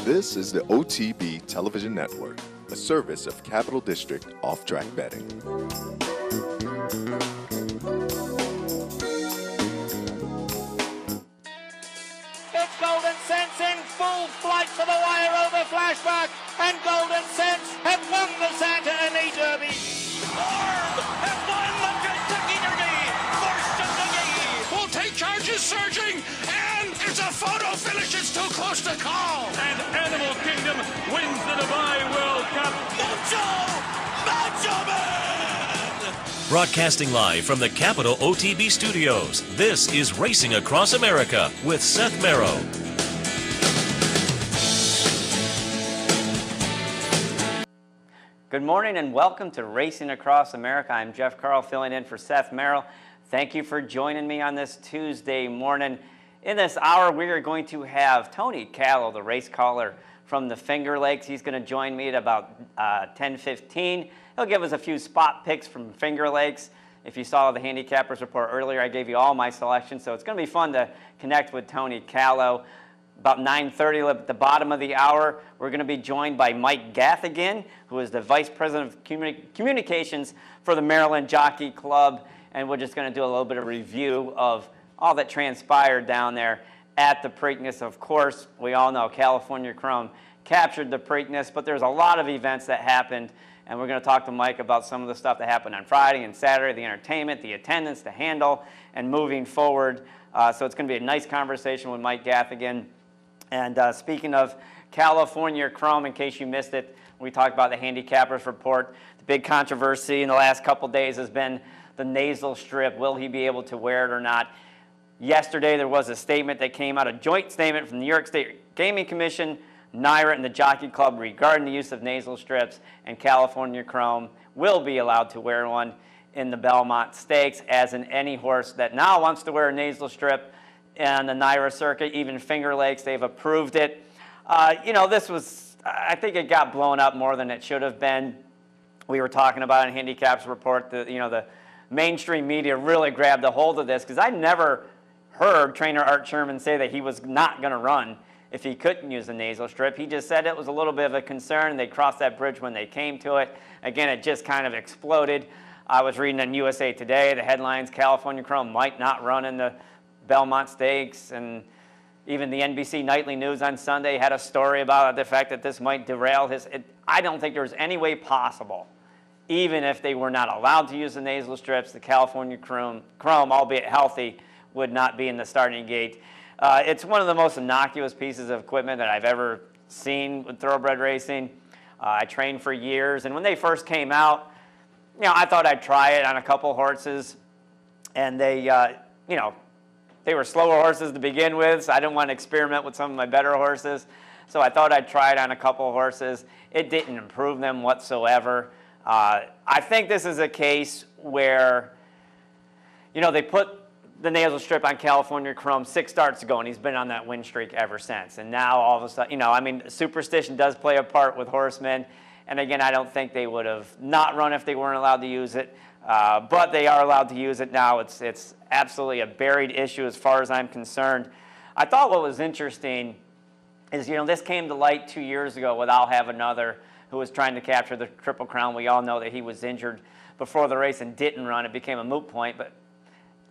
This is the OTB Television Network, a service of Capital District Off-Track Betting. It's Golden Sense in full flight for the wire over Flashback, and Golden Sense have won the Santa Ana Derby. Orb have won the Kentucky Derby. Forced to Dougie will take charge is surging, and it's a photo finish. It's too close to call. And Animal Kingdom wins the Dubai World Cup. Macho Man! Broadcasting live from the Capital OTB studios, this is Racing Across America with Seth Merrow. Good morning and welcome to Racing Across America. I'm Jeff Carl filling in for Seth Merrow. Thank you for joining me on this Tuesday morning. In this hour, we are going to have Tony Callow, the race caller from the Finger Lakes. He's going to join me at about 10:15. He'll give us a few spot picks from Finger Lakes. If you saw the handicappers report earlier, I gave you all my selections, so it's going to be fun to connect with Tony Callow. About 9:30 at the bottom of the hour, we're going to be joined by Mike Gathigan, who is the Vice President of Communications for the Maryland Jockey Club, and we're just going to do a little bit of review of all that transpired down there at the Preakness. Of course, we all know California Chrome captured the Preakness, but there's a lot of events that happened, and we're going to talk to Mike about some of the stuff that happened on Friday and Saturday, the entertainment, the attendance, the handle, and moving forward. So it's going to be a nice conversation with Mike Gathigan. And speaking of California Chrome, in case you missed it, we talked about the handicappers report. The big controversy in the last couple days has been the nasal strip. Will he be able to wear it or not? Yesterday, there was a statement that came out, a joint statement from the New York State Gaming Commission, NYRA, and the Jockey Club regarding the use of nasal strips, and California Chrome will be allowed to wear one in the Belmont Stakes, as in any horse that now wants to wear a nasal strip and the NYRA circuit, even Finger Lakes, they've approved it. This was, I think it got blown up more than it should have been. We were talking about in Handicaps Report, the mainstream media really grabbed a hold of this, because I never heard trainer Art Sherman say that he was not going to run if he couldn't use the nasal strip. He just said it was a little bit of a concern. They crossed that bridge when they came to it. Again, it just kind of exploded. I was reading in USA Today, the headlines, California Chrome might not run in the Belmont Stakes, and even the NBC Nightly News on Sunday had a story about the fact that this might derail his. I don't think there's any way possible, even if they were not allowed to use the nasal strips, the California Chrome, albeit healthy, would not be in the starting gate. It's one of the most innocuous pieces of equipment that I've ever seen with thoroughbred racing. I trained for years, and when they first came out, I thought I'd try it on a couple horses, and they were slower horses to begin with, so I didn't want to experiment with some of my better horses. So I thought I'd try it on a couple of horses. It didn't improve them whatsoever. I think this is a case where, they put the nasal strip on California Chrome 6 starts ago, and he's been on that win streak ever since. And now all of a sudden, superstition does play a part with horsemen. And again, I don't think they would have not run if they weren't allowed to use it. But they are allowed to use it now. It's absolutely a buried issue as far as I'm concerned. I thought what was interesting is, this came to light 2 years ago with I'll Have Another, who was trying to capture the Triple Crown. We all know that he was injured before the race and didn't run. It became a moot point. But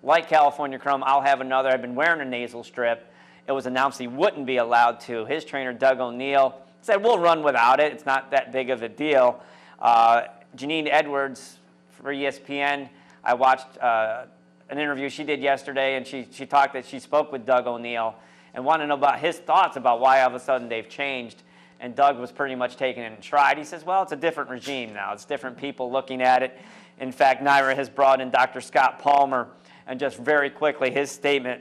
like California Chrome, I'll Have Another had been wearing a nasal strip. It was announced he wouldn't be allowed to. His trainer, Doug O'Neill, said, we'll run without it. It's not that big of a deal. Janine Edwards for ESPN, I watched an interview she did yesterday, and she talked that she spoke with Doug O'Neill and wanted to know about his thoughts about why all of a sudden they've changed. And Doug was pretty much taking it in stride. He says, well, it's a different regime now. It's different people looking at it. In fact, NYRA has brought in Dr. Scott Palmer, and just very quickly, his statement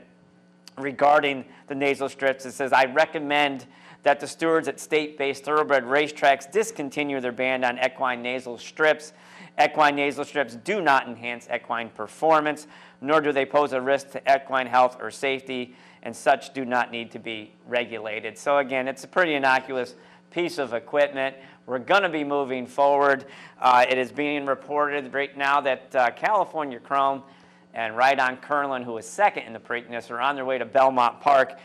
regarding the nasal strips, it says, I recommend that the stewards at state-based thoroughbred racetracks discontinue their ban on equine nasal strips. Equine nasal strips do not enhance equine performance, nor do they pose a risk to equine health or safety, and such do not need to be regulated. So again, it's a pretty innocuous piece of equipment. We're going to be moving forward. It is being reported right now that California Chrome and Right On Curlin, who was second in the Preakness, are on their way to Belmont Park.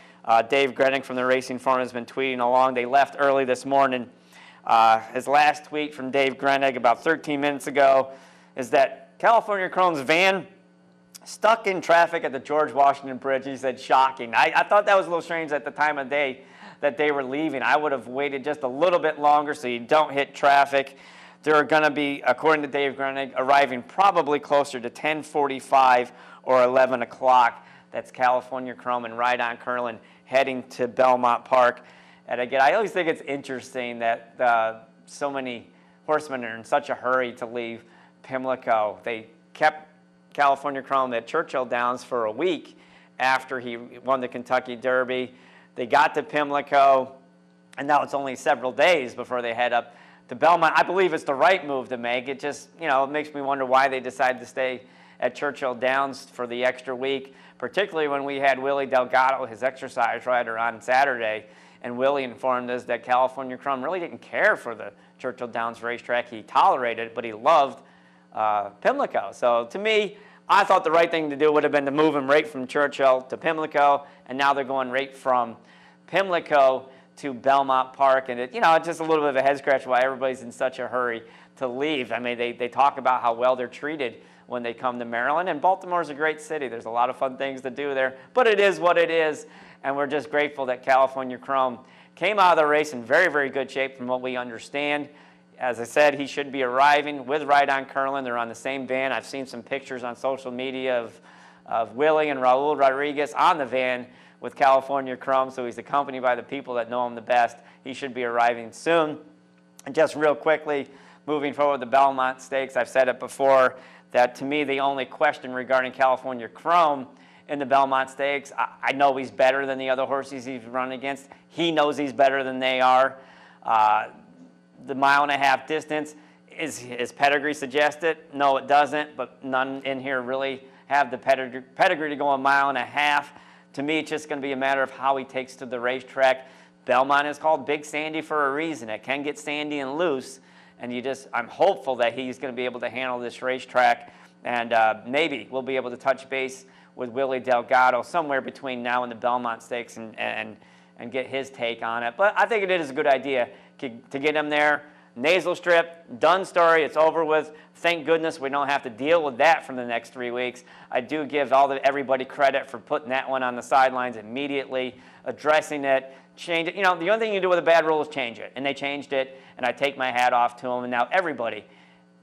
Dave Grennig from the Racing Forum has been tweeting along. They left early this morning. His last tweet from Dave Grennig about 13 minutes ago is that California Chrome's van stuck in traffic at the George Washington Bridge. He said, shocking. I thought that was a little strange at the time of day that they were leaving. I would have waited just a little bit longer so you don't hit traffic. They're going to be, according to Dave Grennig, arriving probably closer to 10:45 or 11 o'clock. That's California Chrome and Right On Curlin heading to Belmont Park. And again, I always think it's interesting that so many horsemen are in such a hurry to leave Pimlico. They kept California Chrome at Churchill Downs for a week after he won the Kentucky Derby. They got to Pimlico, and now it's only several days before they head up to Belmont. I believe it's the right move to make. It just, it makes me wonder why they decided to stay at Churchill Downs for the extra week, particularly when we had Willie Delgado, his exercise rider, on Saturday, and Willie informed us that California Chrome really didn't care for the Churchill Downs racetrack. He tolerated it, but he loved Pimlico. So to me, I thought the right thing to do would have been to move him right from Churchill to Pimlico, and now they're going right from Pimlico to Belmont Park, and it's just a little bit of a head scratch why everybody's in such a hurry to leave. I mean, they talk about how well they're treated when they come to Maryland, and Baltimore's a great city. There's a lot of fun things to do there, but it is what it is, and we're just grateful that California Chrome came out of the race in very, very good shape from what we understand. As I said, he should be arriving with Right On Curlin. They're on the same van. I've seen some pictures on social media of Willie and Raul Rodriguez on the van with California Chrome, so he's accompanied by the people that know him the best. He should be arriving soon. And just real quickly, moving forward, the Belmont Stakes, I've said it before, that to me the only question regarding California Chrome in the Belmont Stakes, I know he's better than the other horses he's run against. He knows he's better than they are. The 1.5-mile distance, is his pedigree suggest it? No, it doesn't, but none in here really have the pedigree to go 1.5 miles. To me, it's just going to be a matter of how he takes to the racetrack. Belmont is called Big Sandy for a reason. It can get sandy and loose, and I'm hopeful that he's going to be able to handle this racetrack, and maybe we'll be able to touch base with Willie Delgado somewhere between now and the Belmont Stakes and get his take on it. But I think it is a good idea to get him there. Nasal strip, done story, it's over with. Thank goodness we don't have to deal with that for the next 3 weeks. I do give everybody credit for putting that one on the sidelines immediately, addressing it, change it. The only thing you do with a bad rule is change it, and they changed it, and I take my hat off to them, and now everybody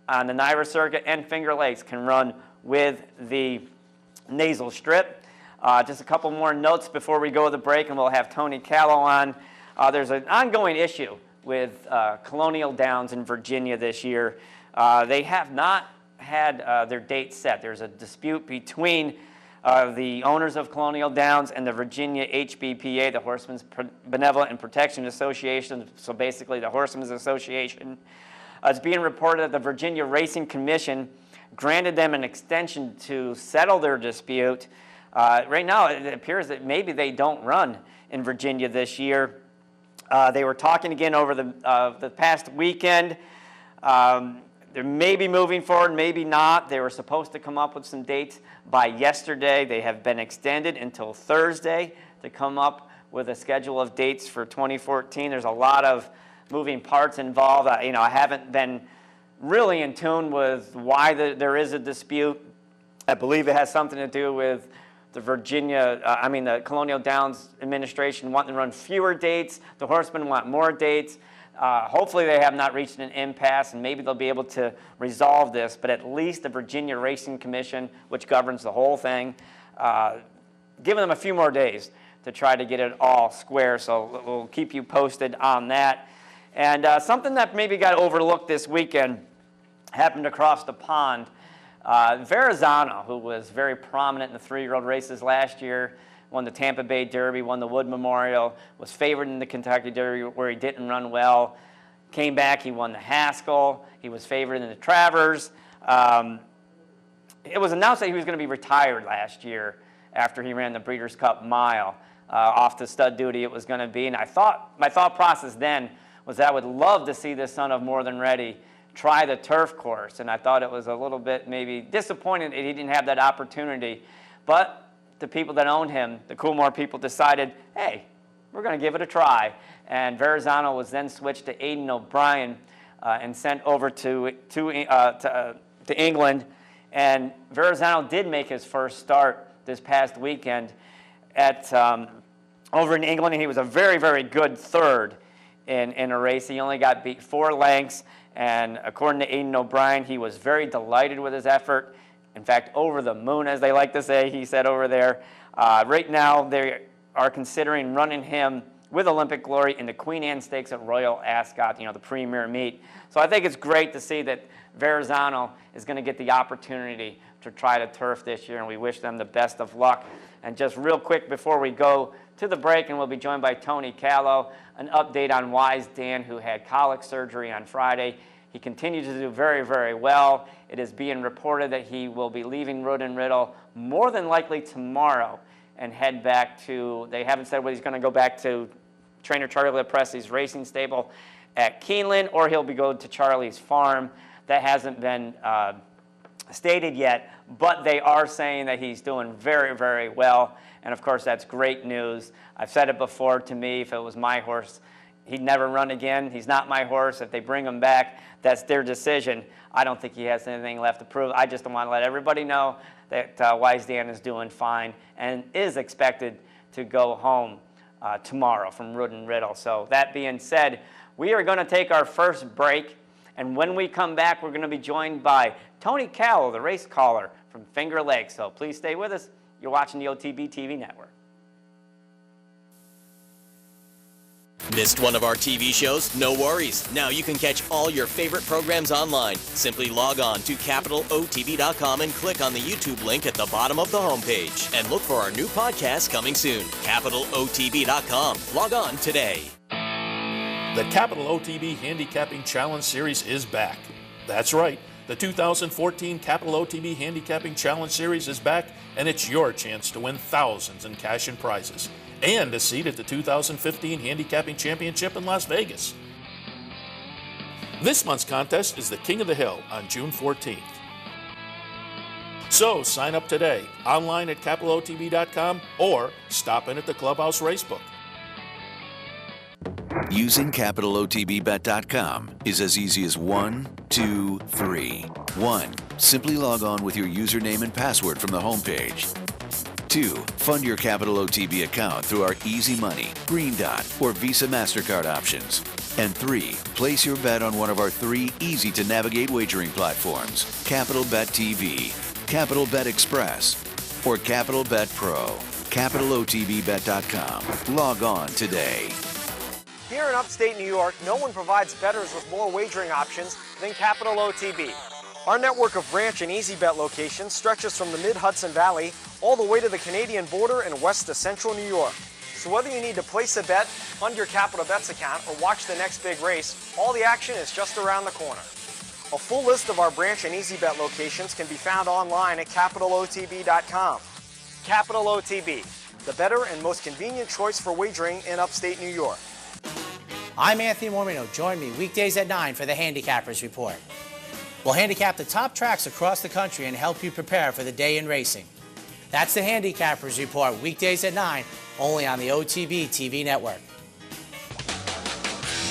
on the NYRA circuit and Finger Lakes can run with the nasal strip. Just a couple more notes before we go to the break, and we'll have Tony Callow on. There's an ongoing issue with Colonial Downs in Virginia this year. They have not had their date set. There's a dispute between the owners of Colonial Downs and the Virginia HBPA, the Horsemen's Benevolent and Protection Association, so basically the Horsemen's Association. It's being reported that the Virginia Racing Commission granted them an extension to settle their dispute. Right now, it appears that maybe they don't run in Virginia this year. They were talking again over the past weekend. They may be moving forward, maybe not. They were supposed to come up with some dates by yesterday. They have been extended until Thursday to come up with a schedule of dates for 2014. There's a lot of moving parts involved. I haven't been really in tune with why there is a dispute. I believe it has something to do with the the Colonial Downs administration wanting to run fewer dates. The horsemen want more dates. Hopefully they have not reached an impasse, and maybe they'll be able to resolve this, but at least the Virginia Racing Commission, which governs the whole thing, giving them a few more days to try to get it all square, so we'll keep you posted on that. And something that maybe got overlooked this weekend happened across the pond. Verrazano, who was very prominent in the 3-year-old races last year, won the Tampa Bay Derby, won the Wood Memorial, was favored in the Kentucky Derby where he didn't run well, came back, he won the Haskell, he was favored in the Travers. It was announced that he was going to be retired last year after he ran the Breeders' Cup Mile. Off the stud duty it was going to be, and my thought process then was that I would love to see this son of More Than Ready try the turf course, and I thought it was a little bit maybe disappointing that he didn't have that opportunity. But the people that owned him, the Coolmore people, decided, hey, we're going to give it a try. And Verrazano was then switched to Aidan O'Brien and sent over to England. And Verrazano did make his first start this past weekend at over in England, and he was a very, very good third in a race. He only got beat 4 lengths, and according to Aidan O'Brien, he was very delighted with his effort. In fact, over the moon, as they like to say, he said over there. Right now, they are considering running him with Olympic Glory in the Queen Anne Stakes at Royal Ascot, the premier meet. So I think it's great to see that Verrazano is going to get the opportunity to try to turf this year, and we wish them the best of luck. And just real quick before we go to the break, and we'll be joined by Tony Callow, an update on Wise Dan, who had colic surgery on Friday. He continues to do very, very well. It is being reported that he will be leaving Rood and Riddle more than likely tomorrow and head back to, they haven't said whether he's going to go back to trainer Charlie LaPressy's racing stable at Keeneland, or he'll be going to Charlie's farm. That hasn't been stated yet, but they are saying that he's doing very, very well. And of course, that's great news. I've said it before, to me, if it was my horse, he'd never run again. He's not my horse. If they bring him back, that's their decision. I don't think he has anything left to prove. I just want to let everybody know that Wise Dan is doing fine and is expected to go home tomorrow from Rood and Riddle. So that being said, we are going to take our first break. And when we come back, we're going to be joined by Tony Callow, the race caller from Finger Lakes. So please stay with us. You're watching the OTB TV network. Missed one of our TV shows? No worries. Now you can catch all your favorite programs online. Simply log on to CapitalOTB.com and click on the YouTube link at the bottom of the homepage. And look for our new podcast coming soon. CapitalOTB.com. Log on today. The Capital OTB Handicapping Challenge Series is back. That's right. The 2014 Capital OTB Handicapping Challenge Series is back, and it's your chance to win thousands in cash and prizes, and a seat at the 2015 Handicapping Championship in Las Vegas. This month's contest is the King of the Hill on June 14th. So sign up today, online at CapitalOTB.com, or stop in at the Clubhouse Racebook. Using CapitalOTBBet.com is as easy as 1, 2, 3. 1. Simply log on with your username and password from the homepage. 2. Fund your Capital OTB account through our Easy Money, Green Dot, or Visa MasterCard options. And 3. Place your bet on one of our 3 easy-to-navigate wagering platforms: Capital Bet TV, Capital Bet Express, or Capital Bet Pro. CapitalOTBBet.com. Log on today. Here in upstate New York, no one provides bettors with more wagering options than Capital OTB. Our network of branch and easy bet locations stretches from the mid-Hudson Valley all the way to the Canadian border and west to central New York. So whether you need to place a bet, fund your Capital Bets account, or watch the next big race, all the action is just around the corner. A full list of our branch and easy bet locations can be found online at CapitalOTB.com. Capital OTB, the better and most convenient choice for wagering in upstate New York. I'm Anthony Mormino. Join me weekdays at 9 for the Handicappers Report. We'll handicap the top tracks across the country and help you prepare for the day in racing. That's the Handicappers Report, weekdays at 9, only on the OTB TV network.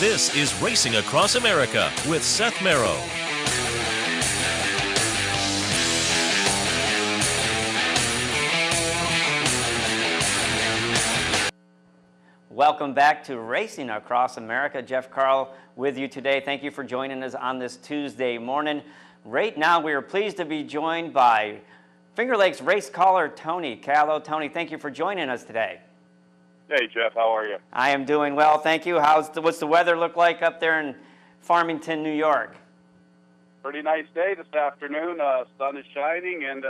This is Racing Across America with Seth Merrow. Welcome back to Racing Across America. Jeff Carl with you today. Thank you for joining us on this Tuesday morning. Right now, we are pleased to be joined by Finger Lakes race caller Tony Callow. Tony, thank you for joining us today. Hey, Jeff. How are you? I am doing well, thank you. What's the weather look like up there in Farmington, New York? Pretty nice day this afternoon. Sun is shining, and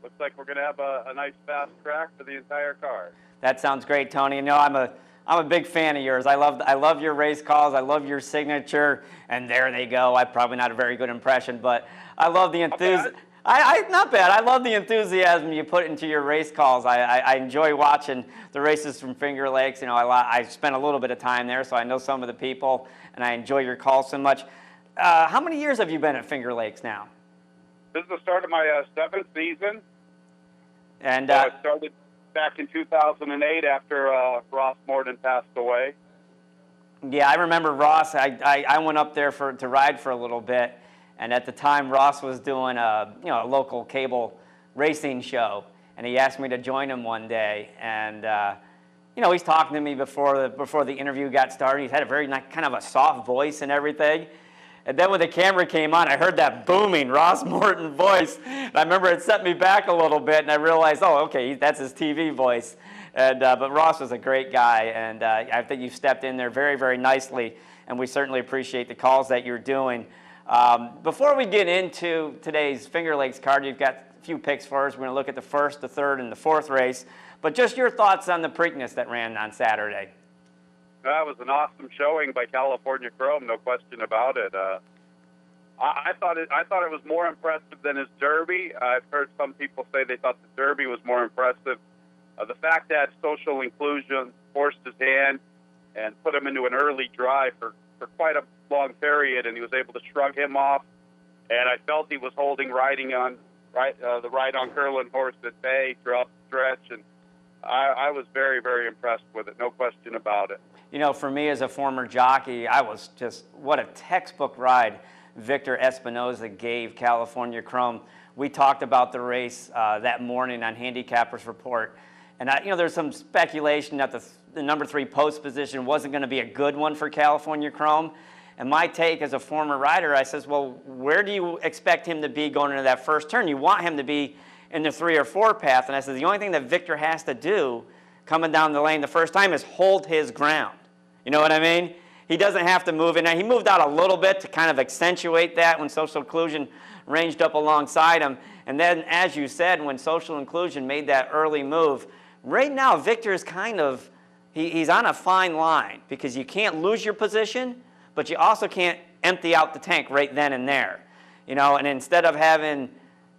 looks like we're going to have a nice fast track for the entire card. That sounds great, Tony. You know, I'm a big fan of yours. I love your race calls. I love your signature. And there they go. I'm probably not a very good impression, but I love the enthusiasm. Not bad. I love the enthusiasm you put into your race calls. I enjoy watching the races from Finger Lakes. You know, I spent a little bit of time there, so I know some of the people, and I enjoy your calls so much. how many years have you been at Finger Lakes now? This is the start of my 7th season. And so I started back in 2008 after Ross Morden passed away. Yeah, I remember Ross. I went up there to ride for a little bit, and at the time Ross was doing a local cable racing show, and he asked me to join him one day, and he's talking to me before the interview got started. He's had a very kind of a soft voice and everything. And then when the camera came on, I heard that booming Ross Morton voice. And I remember it set me back a little bit, and I realized, oh, okay, that's his TV voice. And but Ross was a great guy, and I think you stepped in there very, very nicely, and we certainly appreciate the calls that you're doing. Before we get into today's Finger Lakes card, you've got a few picks for us. We're going to look at the first, the third, and the fourth race. But just your thoughts on the Preakness that ran on Saturday. That was an awesome showing by California Chrome, no question about it. I thought it was more impressive than his Derby. I've heard some people say they thought the Derby was more impressive. The fact that Social Inclusion forced his hand and put him into an early drive for quite a long period, and he was able to shrug him off. And I felt he was holding the Ride on Curlin horse at bay throughout the stretch, and I was very, very impressed with it, no question about it. For me as a former jockey, I was just, what a textbook ride Victor Espinoza gave California Chrome. We talked about the race that morning on Handicappers Report. And there's some speculation that the number 3 post position wasn't going to be a good one for California Chrome. And my take as a former rider, I says, well, where do you expect him to be going into that first turn? You want him to be in the 3 or 4 path. And I said, the only thing that Victor has to do coming down the lane the first time is hold his ground. You know what I mean? He doesn't have to move in. Now, he moved out a little bit to kind of accentuate that when Social Inclusion ranged up alongside him. And then, as you said, when Social Inclusion made that early move, right now Victor is kind of, he's on a fine line because you can't lose your position, but you also can't empty out the tank right then and there. And instead of having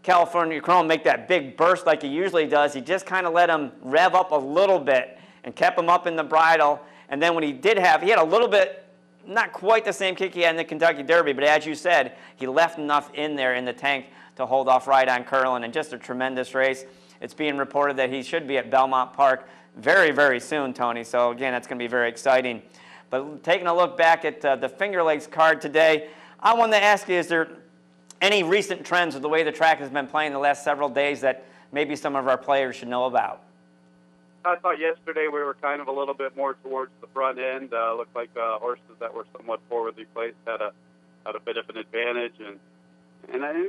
California Chrome make that big burst like he usually does, he just kind of let him rev up a little bit and kept him up in the bridle. And then when he had a little bit, not quite the same kick he had in the Kentucky Derby, but as you said, he left enough in there in the tank to hold off Ride on Curlin, and just a tremendous race. It's being reported that he should be at Belmont Park very, very soon, Tony. So, again, that's going to be very exciting. But taking a look back at the Finger Lakes card today, I wanted to ask you, is there any recent trends of the way the track has been playing the last several days that maybe some of our players should know about? I thought yesterday we were kind of a little bit more towards the front end. Looked like horses that were somewhat forwardly placed had a bit of an advantage, and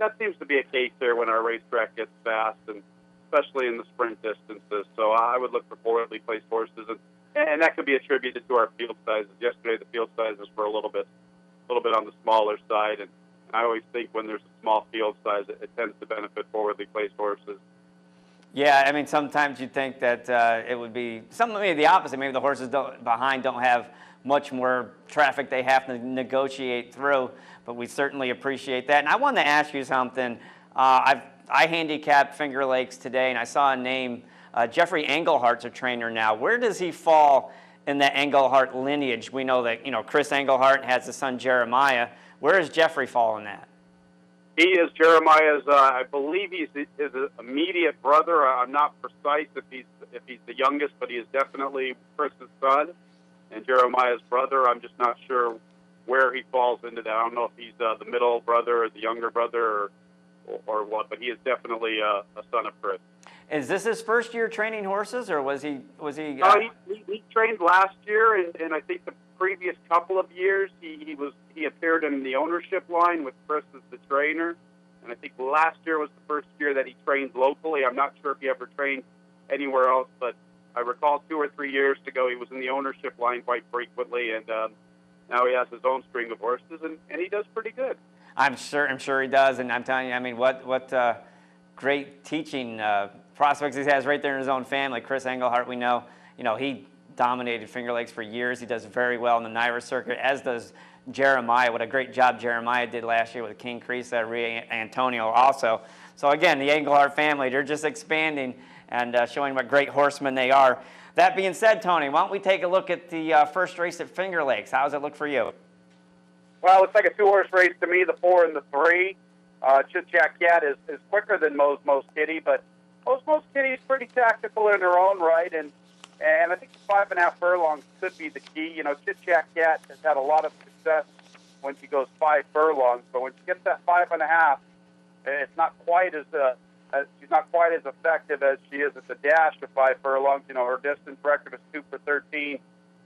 that seems to be a case there when our racetrack gets fast, and especially in the sprint distances. So I would look for forwardly placed horses, and that could be attributed to our field sizes. Yesterday the field sizes were a little bit on the smaller side, and I always think when there's a small field size, it tends to benefit forwardly placed horses. Yeah, I mean, sometimes you'd think that it would be maybe the opposite. Maybe the horses behind don't have much more traffic they have to negotiate through, but we certainly appreciate that. And I wanted to ask you something. I handicapped Finger Lakes today, and I saw a name. Jeffrey Englehart's a trainer now. Where does he fall in the Englehart lineage? We know that Chris Englehart has the son Jeremiah. Where does Jeffrey fall in that? He is Jeremiah's. I believe he's his immediate brother. I'm not precise if he's the youngest, but he is definitely Chris's son and Jeremiah's brother. I'm just not sure where he falls into that. I don't know if he's the middle brother or the younger brother or what, but he is definitely a son of Chris. Is this his first year training horses, or was he? He trained last year, and I think the previous couple of years he appeared in the ownership line with Chris as the trainer, and I think last year was the first year that he trained locally. I'm not sure if he ever trained anywhere else, but I recall 2 or 3 years ago he was in the ownership line quite frequently, and now he has his own string of horses, and he does pretty good. I'm sure he does, and I'm telling you, I mean, what great teaching prospects he has right there in his own family. Chris Englehart, we know, he dominated Finger Lakes for years. He does very well in the NYRA circuit, as does Jeremiah. What a great job Jeremiah did last year with King Cresa, Ria Antonio also. So again, the Englehart family, they're just expanding and showing what great horsemen they are. That being said, Tony, why don't we take a look at the first race at Finger Lakes? How does it look for you? Well, it's like a 2-horse race to me, the 4 and the 3. Chit Chat Cat is quicker than Mo's Kitty, but Mo's Kitty is pretty tactical in her own right, and I think the 5.5 furlongs could be the key. You know, Chit Chat Cat has had a lot of success when she goes 5 furlongs, but when she gets that 5.5, it's not quite as she's not quite as effective as she is at the dash of 5 furlongs. You know, her distance record is 2 for 13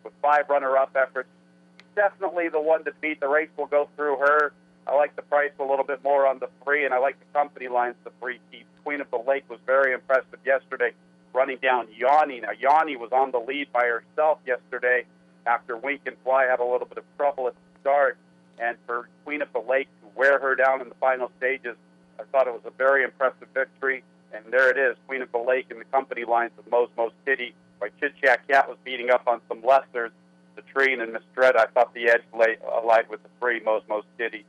with 5 runner-up efforts. Definitely the one to beat. The race will go through her. I like the price a little bit more on the 3, and I like the company lines the 3 keep. Queen of the Lake was very impressive yesterday, running down Yanni. Now, Yanni was on the lead by herself yesterday after Wink and Fly had a little bit of trouble at the start. And for Queen of the Lake to wear her down in the final stages, I thought it was a very impressive victory. And there it is, Queen of the Lake in the company lines with Mo's Kitty. While Chit Chat Cat was beating up on some lessers, the Treen and Miss Dread. I thought the edge lied with the 3, Mo's Kitty.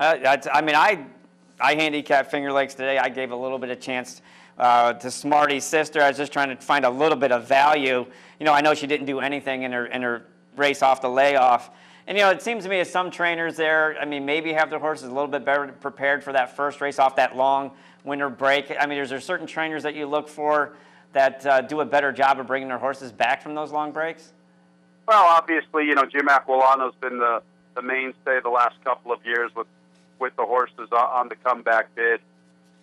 I handicapped Finger Lakes today. I gave a little bit of chance to Smarty's sister. I was just trying to find a little bit of value. You know, I know she didn't do anything in her race off the layoff. And, you know, it seems to me as some trainers there, I mean, maybe have their horses a little bit better prepared for that first race off that long winter break. I mean, is there certain trainers that you look for that do a better job of bringing their horses back from those long breaks? Well, obviously, you know, Jim Aquilano's been the mainstay the last couple of years with the horses on the comeback bid.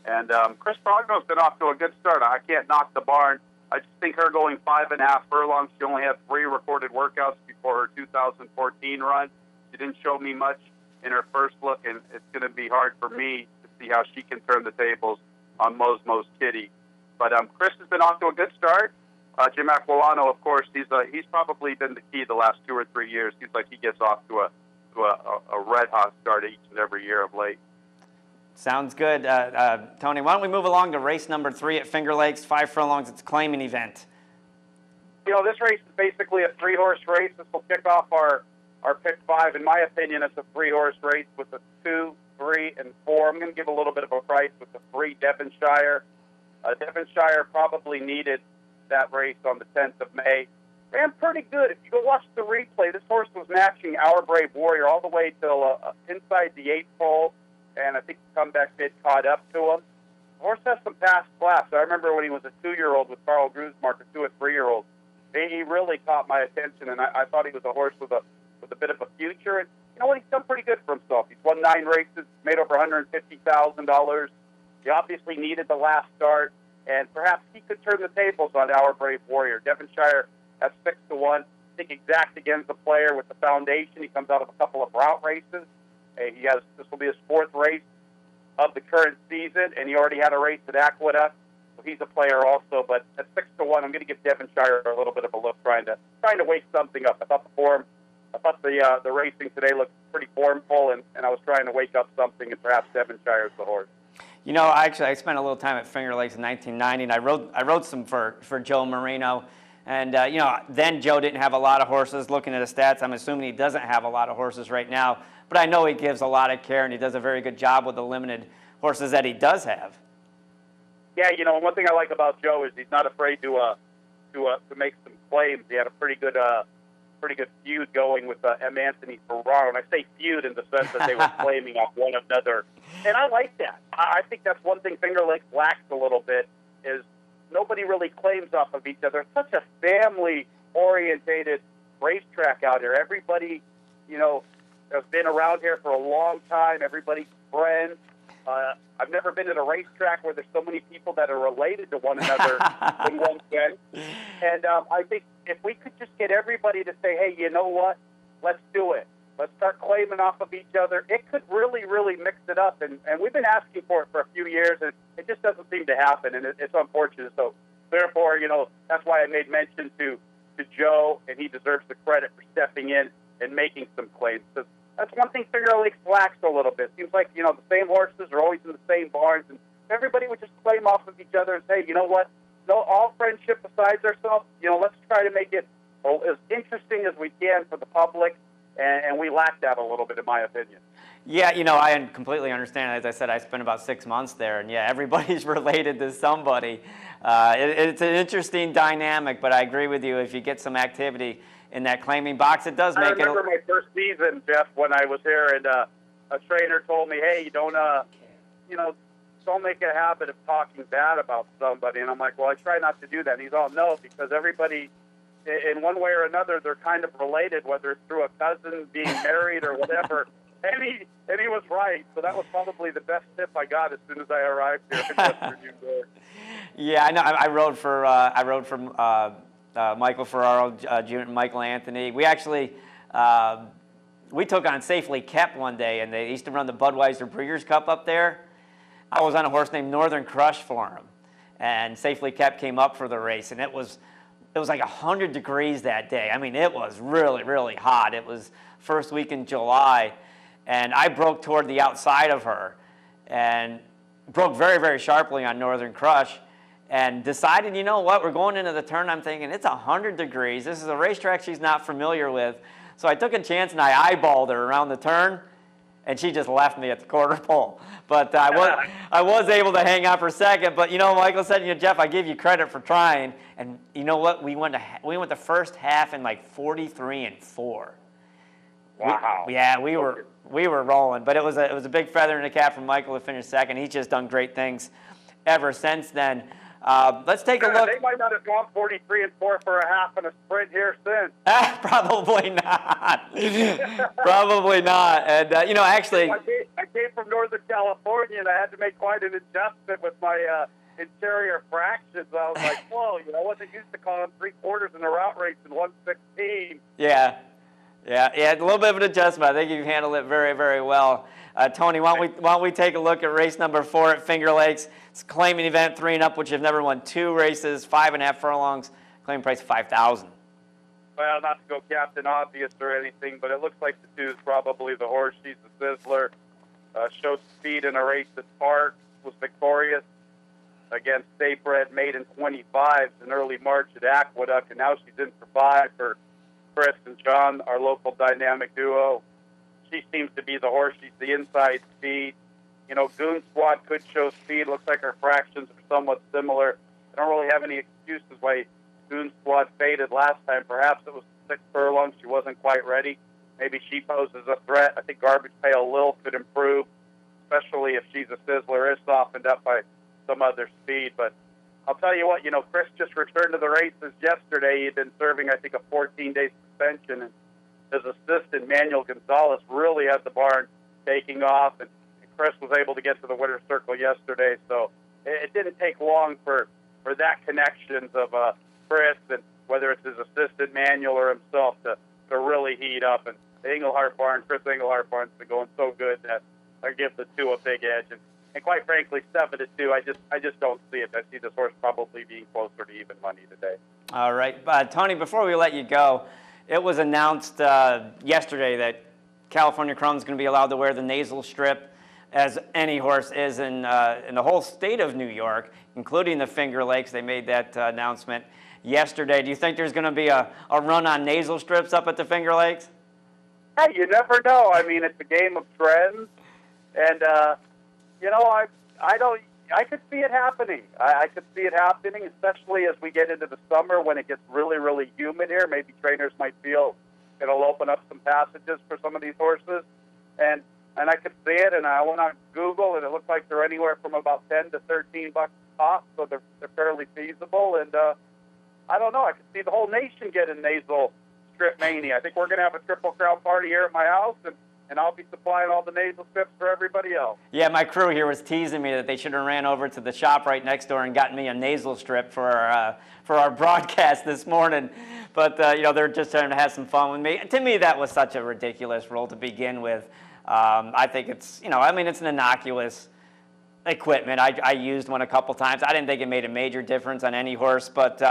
And Chris Progno's been off to a good start. I can't knock the barn. I just think her going 5.5 furlongs, she only had 3 recorded workouts before her 2014 run. She didn't show me much in her first look, and it's going to be hard for me to see how she can turn the tables on Mo's Kitty. But Chris has been off to a good start. Jim Aquilano, of course, he's probably been the key the last 2 or 3 years. Seems like he gets off to a red-hot start each and every year of late. Sounds good. Tony, why don't we move along to race number 3 at Finger Lakes, 5 furlongs. It's a claiming event. You know, this race is basically a 3-horse race. This will kick off our pick 5. In my opinion, it's a 3-horse race with the 2, 3, and 4. I'm going to give a little bit of a price with the 3 Devonshire. Devonshire probably needed that race on the 10th of May. Ran pretty good. If you go watch the replay, this horse was matching Our Brave Warrior all the way till inside the 8th hole, and I think the comeback bid caught up to him. The horse has some past class. I remember when he was a 2-year-old with Carl Grusmark, a 2 or 3-year-old. He really caught my attention, and I thought he was a horse with a bit of a future. And you know what? He's done pretty good for himself. He's won 9 races, made over $150,000. He obviously needed the last start, and perhaps he could turn the tables on Our Brave Warrior. Devonshire at 6-1. I think Exact against the player with the foundation. He comes out of a couple of route races. This will be his 4th race of the current season, and he already had a race at Aqueduct, so he's a player also. But at 6-1, I'm going to give Devonshire a little bit of a look, trying to wake something up. I thought the racing today looked pretty formful, and I was trying to wake up something, and perhaps Devonshire's the horse. You know, I spent a little time at Finger Lakes in 1990, and I rode some for Joe Marino. And, you know, then Joe didn't have a lot of horses. Looking at his stats, I'm assuming he doesn't have a lot of horses right now. But I know he gives a lot of care, and he does a very good job with the limited horses that he does have. Yeah, you know, one thing I like about Joe is he's not afraid to make some claims. He had a pretty good feud going with M. Anthony Ferraro. And I say feud in the sense that they were claiming off one another. And I like that. I think that's one thing Finger Lakes lacks a little bit is nobody really claims off of each other. It's such a family-orientated racetrack out here. Everybody, you know, has been around here for a long time. Everybody's friends. I've never been at a racetrack where there's so many people that are related to one another in one sense. And I think if we could just get everybody to say, hey, you know what? Let's do it. Let's start claiming off of each other. It could really, really mix it up. And we've been asking for it for a few years, and it just doesn't seem to happen, and it's unfortunate. So, therefore, you know, that's why I made mention to Joe, and he deserves the credit for stepping in and making some claims. Because that's one thing Finger Lakes lacks a little bit. Seems like, you know, the same horses are always in the same barns, and everybody would just claim off of each other and say, you know what, no, all friendship besides ourselves, you know, let's try to make it as interesting as we can for the public. And we lack that a little bit, in my opinion. Yeah, you know, I completely understand. As I said, I spent about 6 months there, and yeah, everybody's related to somebody. It's an interesting dynamic, but I agree with you. If you get some activity in that claiming box. It does I make remember my first season, Jeff, when I was here, and a trainer told me, "Hey, don't make a habit of talking bad about somebody." And I'm like, "Well, I try not to do that." And he's all, "No, because everybody, in one way or another, they're kind of related, whether it's through a cousin, being married, or whatever." And he was right. So that was probably the best tip I got as soon as I arrived here in Western New York. Yeah, I know. I rode for Michael Ferraro, Jr., and Michael Anthony. We actually we took on Safely Kept one day, and they used to run the Budweiser Breeders' Cup up there. I was on a horse named Northern Crush for him, and Safely Kept came up for the race, and it was like 100 degrees that day. I mean, it was really, really hot. It was first week in July, and I broke toward the outside of her, and broke very, very sharply on Northern Crush, and decided, you know what, we're going into the turn. I'm thinking, it's 100 degrees. This is a racetrack she's not familiar with. So I took a chance, and I eyeballed her around the turn, and she just left me at the quarter pole. But I was able to hang out for second. But, you know, Michael said, Jeff, I give you credit for trying. And you know what? We went the first half in like 43-4. Wow. We were rolling. But it was a big feather in the cap for Michael to finish second. He's just done great things ever since then. Let's take a look. They might not have gone 43-4 for a half and a sprint here since. Probably not. Probably not. And, actually, I came from Northern California, and I had to make quite an adjustment with my interior fractions. I was like, whoa, I wasn't used to calling 3/4 in a route race in 1:16. Yeah, a little bit of an adjustment. I think you've handled it very, very well. Tony, why don't we take a look at race number 4 at Finger Lakes? It's a claiming event, 3 and up, which have never won 2 races, 5.5 furlongs, claim price $5,000. Well, not to go Captain Obvious or anything, but it looks like the 2 is probably the horse. She's the Sizzler. Showed speed in a race at Park, was victorious against Saybred, made in 25s in early March at Aqueduct, and now she's in for 5 for Chris and John, our local dynamic duo. She seems to be the horse. She's the inside speed. Goon Squad could show speed. Looks like her fractions are somewhat similar. I don't really have any excuses why Goon Squad faded last time. Perhaps it was 6 furlongs. She wasn't quite ready. Maybe she poses a threat. I think Garbage Pail Lil could improve, especially if she's a Sizzler, is softened up by some other speed. But I'll tell you what, Chris just returned to the races yesterday. He'd been serving, I think, a 14-day suspension, and his assistant, Manuel Gonzalez, really had the barn taking off, and Chris was able to get to the winner's circle yesterday. So it didn't take long for that connections of Chris, and whether it's his assistant, Manuel, or himself, to really heat up. And the Englehart barn, Chris Englehart barn's been going so good that I give the 2 a big edge. And quite frankly, 7-2, I just don't see it. I see this horse probably being closer to even money today. All right. Tony, before we let you go, it was announced yesterday that California Chrome is going to be allowed to wear the nasal strip, as any horse is in the whole state of New York, including the Finger Lakes. They made that announcement yesterday. Do you think there's going to be a run on nasal strips up at the Finger Lakes? Hey, you never know. I mean, it's a game of trends, and I could see it happening. I could see it happening, especially as we get into the summer when it gets really, really humid here. Maybe trainers might feel it'll open up some passages for some of these horses, and I could see it. And I went on Google, and it looks like they're anywhere from about $10 to $13 a pop, so they're fairly feasible. And I don't know. I could see the whole nation getting nasal strip mania. I think we're going to have a Triple Crown party here at my house, and I'll be supplying all the nasal strips for everybody else. Yeah, my crew here was teasing me that they should have ran over to the shop right next door and gotten me a nasal strip for our broadcast this morning. But, they're just trying to have some fun with me. To me, that was such a ridiculous rule to begin with. I think it's, it's an innocuous equipment. I used one a couple times. I didn't think it made a major difference on any horse, but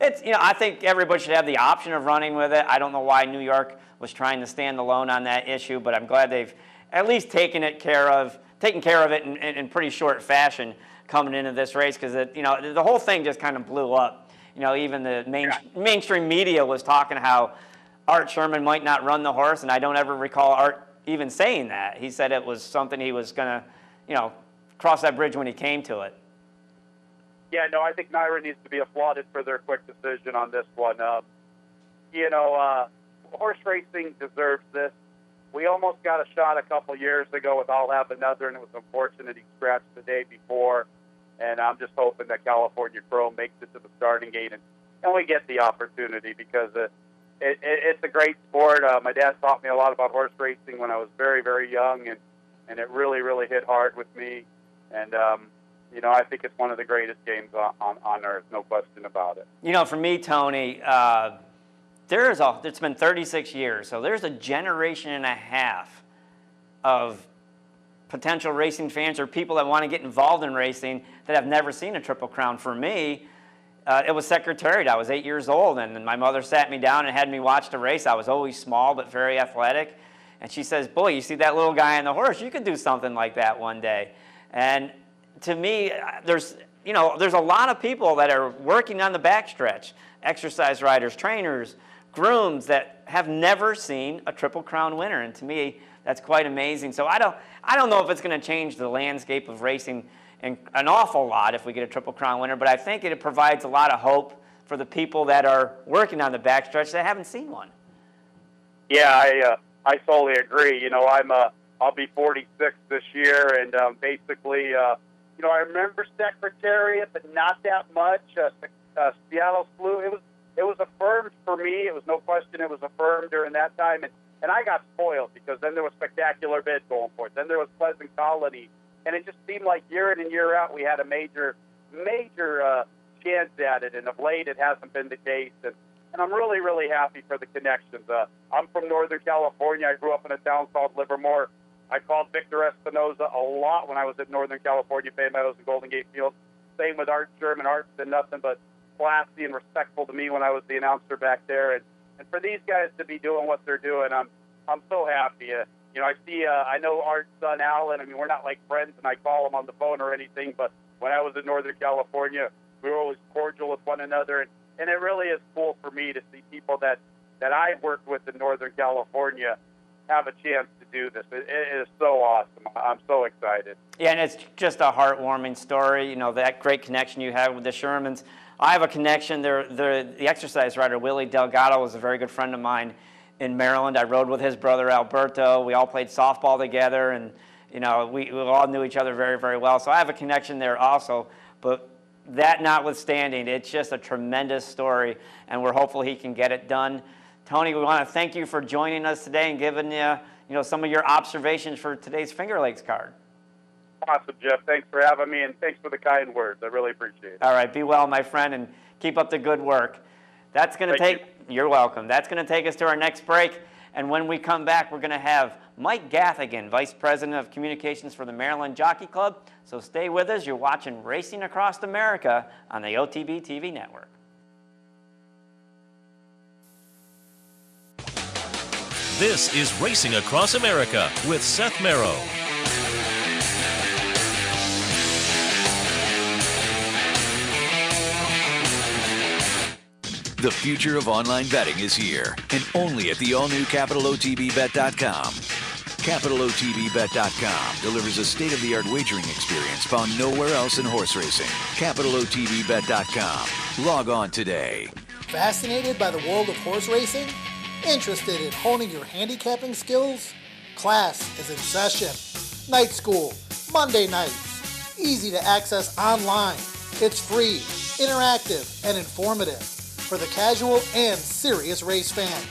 it's, I think everybody should have the option of running with it. I don't know why New York was trying to stand alone on that issue, but I'm glad they've at least taken care of it in pretty short fashion coming into this race, because the whole thing just kind of blew up. Even the mainstream media was talking how Art Sherman might not run the horse, and I don't ever recall Art even saying that. He said it was something he was going to, cross that bridge when he came to it. Yeah, no, I think NYRA needs to be applauded for their quick decision on this one. horse racing deserves this. We almost got a shot a couple years ago with I'll Have Another, and it was unfortunate he scratched the day before. And I'm just hoping that California Chrome makes it to the starting gate and we get the opportunity, because it's a great sport. My dad taught me a lot about horse racing when I was very, very young, and it really, really hit hard with me. And, I think it's one of the greatest games on earth, no question about it. For me, Tony, it's been 36 years, so there's a generation and a half of potential racing fans or people that want to get involved in racing that have never seen a Triple Crown. For me, it was Secretariat. I was 8 years old, and my mother sat me down and had me watch the race. I was always small but very athletic, and she says, "Boy, you see that little guy on the horse? You could do something like that one day." And to me, there's a lot of people that are working on the backstretch, exercise riders, trainers, grooms that have never seen a Triple Crown winner, and to me, that's quite amazing. So I don't know if it's going to change the landscape of racing an awful lot if we get a Triple Crown winner, but I think it provides a lot of hope for the people that are working on the backstretch that haven't seen one. Yeah, I totally agree. I'll be 46 this year, and basically, I remember Secretariat, but not that much. Seattle Slew, it was affirmed for me. It was no question it was affirmed during that time, and I got spoiled, because then there was Spectacular Bid going for it. Then there was Pleasant Colony, and it just seemed like year in and year out we had a major chance at it, and of late it hasn't been the case. And I'm really, really happy for the connections. I'm from Northern California. I grew up in a town called Livermore. I called Victor Espinoza a lot when I was at Northern California Bay Meadows and Golden Gate Field. Same with Art Sherman. Art's been nothing but classy and respectful to me when I was the announcer back there. And for these guys to be doing what they're doing, I'm so happy. I know Art's son Alan. I mean, we're not like friends, and I call him on the phone or anything. But when I was in Northern California, we were always cordial with one another, and it really is cool for me to see people that I've worked with in Northern California have a chance to do this. It is so awesome. I'm so excited. Yeah, and it's just a heartwarming story. That great connection you have with the Shermans. I have a connection. The exercise rider, Willie Delgado, was a very good friend of mine in Maryland. I rode with his brother, Alberto. We all played softball together, and we all knew each other very, very well. So I have a connection there also. But that notwithstanding, it's just a tremendous story, and we're hopeful he can get it done. Tony, we want to thank you for joining us today and giving some of your observations for today's Finger Lakes card. Awesome, Jeff. Thanks for having me, and thanks for the kind words. I really appreciate it. All right, be well, my friend, and keep up the good work. You're welcome. That's going to take us to our next break, and when we come back, we're going to have Mike Gathigan, Vice President of Communications for the Maryland Jockey Club. So stay with us. You're watching Racing Across America on the OTB TV network. This is Racing Across America with Seth Merrow. The future of online betting is here, and only at the all-new CapitalOTBBet.com. CapitalOTBBet.com delivers a state-of-the-art wagering experience found nowhere else in horse racing. CapitalOTBBet.com. Log on today. Fascinated by the world of horse racing? Interested in honing your handicapping skills? Class is in session. Night school, Monday nights. Easy to access online. It's free, interactive, and informative for the casual and serious race fan.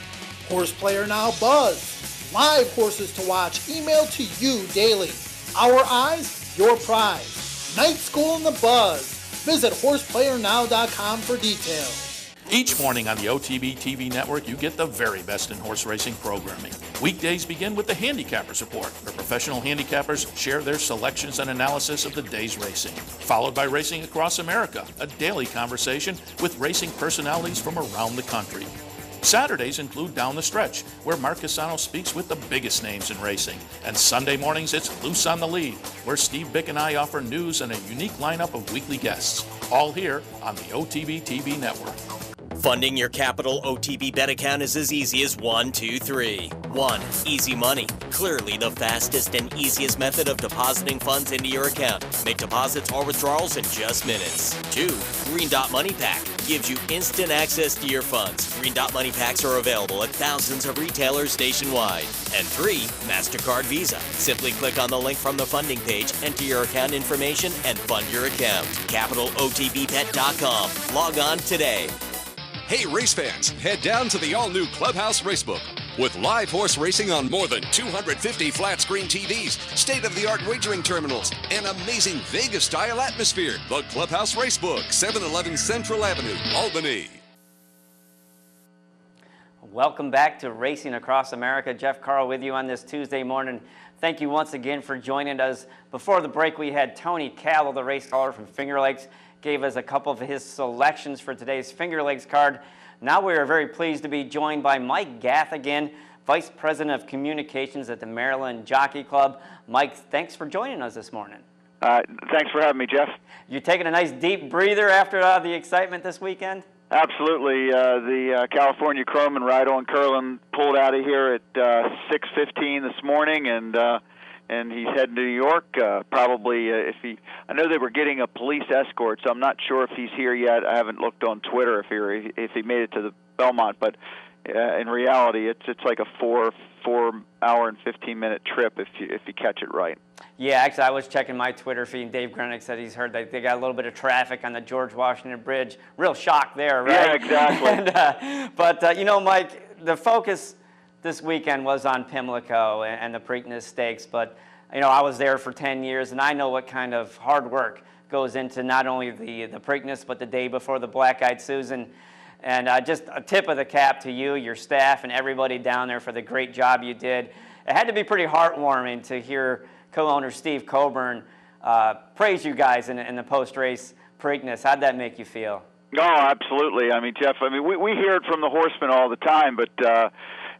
Horse Player Now Buzz. Live horses to watch emailed to you daily. Our eyes, your prize. Night School in the Buzz. Visit horseplayernow.com for details. Each morning on the OTB TV network, you get the very best in horse racing programming. Weekdays begin with the Handicappers Report, where professional handicappers share their selections and analysis of the day's racing. Followed by Racing Across America, a daily conversation with racing personalities from around the country. Saturdays include Down the Stretch, where Mark Cassano speaks with the biggest names in racing. And Sunday mornings, it's Loose on the Lead, where Steve Bick and I offer news and a unique lineup of weekly guests. All here on the OTB TV network. Funding your Capital OTB bet account is as easy as 1, 2, 3. 1. Easy Money. Clearly the fastest and easiest method of depositing funds into your account. Make deposits or withdrawals in just minutes. 2. Green Dot Money Pack. gives you instant access to your funds. Green Dot Money Packs are available at thousands of retailers nationwide. And 3, MasterCard Visa. Simply click on the link from the funding page, enter your account information, and fund your account. CapitalOTBBet.com. Log on today. Hey race fans, head down to the all-new Clubhouse Racebook. With live horse racing on more than 250 flat-screen TVs, state-of-the-art wagering terminals, and amazing Vegas-style atmosphere. The Clubhouse Racebook, 711 Central Avenue, Albany. Welcome back to Racing Across America. Jeff Carl with you on this Tuesday morning. Thank you once again for joining us. Before the break, we had Tony Callow, the race caller from Finger Lakes, gave us a couple of his selections for today's Finger Lakes card. Now we are very pleased to be joined by Mike Gaffigan, Vice President of Communications at the Maryland Jockey Club. Mike, thanks for joining us this morning. Thanks for having me, Jeff. You taking a nice deep breather after the excitement this weekend? Absolutely. The California Chrome and Rydell and Curlin pulled out of here at 6:15 this morning, and he's heading to New York. Probably, I know they were getting a police escort, so I'm not sure if he's here yet. I haven't looked on Twitter if he made it to the Belmont, but in reality, it's like a 4 hour and 15-minute trip if you catch it right. Yeah, actually, I was checking my Twitter feed, and Dave Grenick said he's heard that they got a little bit of traffic on the George Washington Bridge. Real shock there, right? Yeah, exactly. But you know, Mike, the focus this weekend was on Pimlico and the Preakness Stakes, but you know, I was there for 10 years, and I know what kind of hard work goes into not only the Preakness, but the day before the Black-Eyed Susan. And just a tip of the cap to you, your staff, and everybody down there for the great job you did. It had to be pretty heartwarming to hear co-owner Steve Coburn praise you guys in the post-race Preakness. How'd that make you feel? No, absolutely. I mean, Jeff, we hear it from the horsemen all the time, but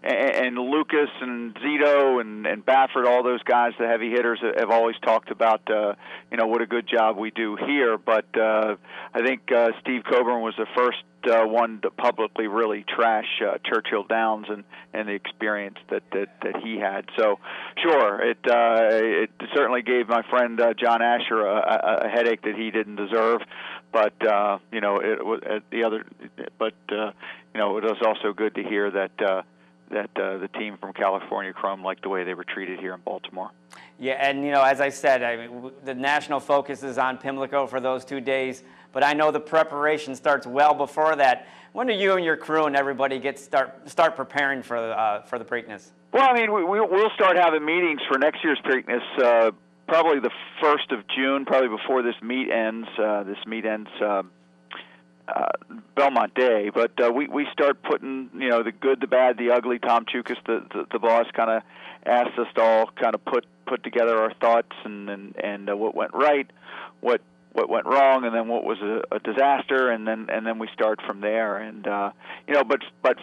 and Lucas and Zito and Baffert, all those guys, the heavy hitters, have always talked about what a good job we do here. But I think Steve Coburn was the first one to publicly really trash Churchill Downs and the experience that he had. So, sure, it certainly gave my friend John Asher a headache that he didn't deserve. But it was it was also good to hear that the team from California Chrome liked the way they were treated here in Baltimore. Yeah, and as I said, the national focus is on Pimlico for those 2 days, but I know the preparation starts well before that. When do you and your crew and everybody start preparing for the Preakness? Well, I mean, we'll start having meetings for next year's Preakness probably the 1st of June, probably before this meet ends. Belmont Day, but we start putting the good, the bad, the ugly. Tom Chukas, the boss, kind of asked us to all kind of put together our thoughts and what went right, what went wrong, and then what was a disaster, and then we start from there. And but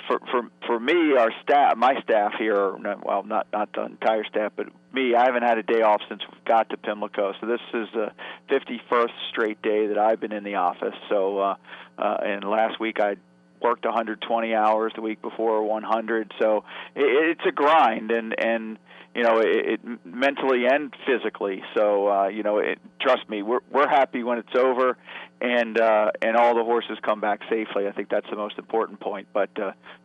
for me, our staff, my staff here, well, not the entire staff, but me, I haven't had a day off since we got to Pimlico. So this is the 51st straight day that I've been in the office. So and last week I worked 120 hours, the week before 100. So it's a grind, and it mentally and physically. So trust me, we're happy when it's over, and all the horses come back safely. I think that's the most important point. But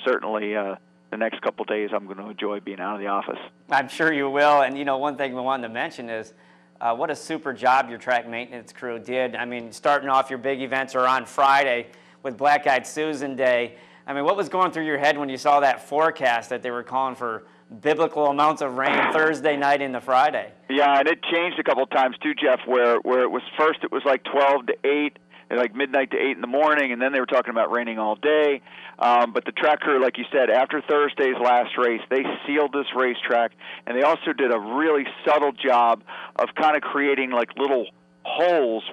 certainly the next couple of days, I'm going to enjoy being out of the office. I'm sure you will. And one thing we wanted to mention is what a super job your track maintenance crew did. I mean, starting off your big events are on Friday with Black-Eyed Susan Day. I mean, what was going through your head when you saw that forecast that they were calling for biblical amounts of rain Thursday night into Friday? Yeah, and it changed a couple of times too, Jeff, where it was first it was like 12 to 8, and like midnight to 8 in the morning, and then they were talking about raining all day. But the track crew, like you said, after Thursday's last race, they sealed this racetrack, and they also did a really subtle job of kind of creating like little holes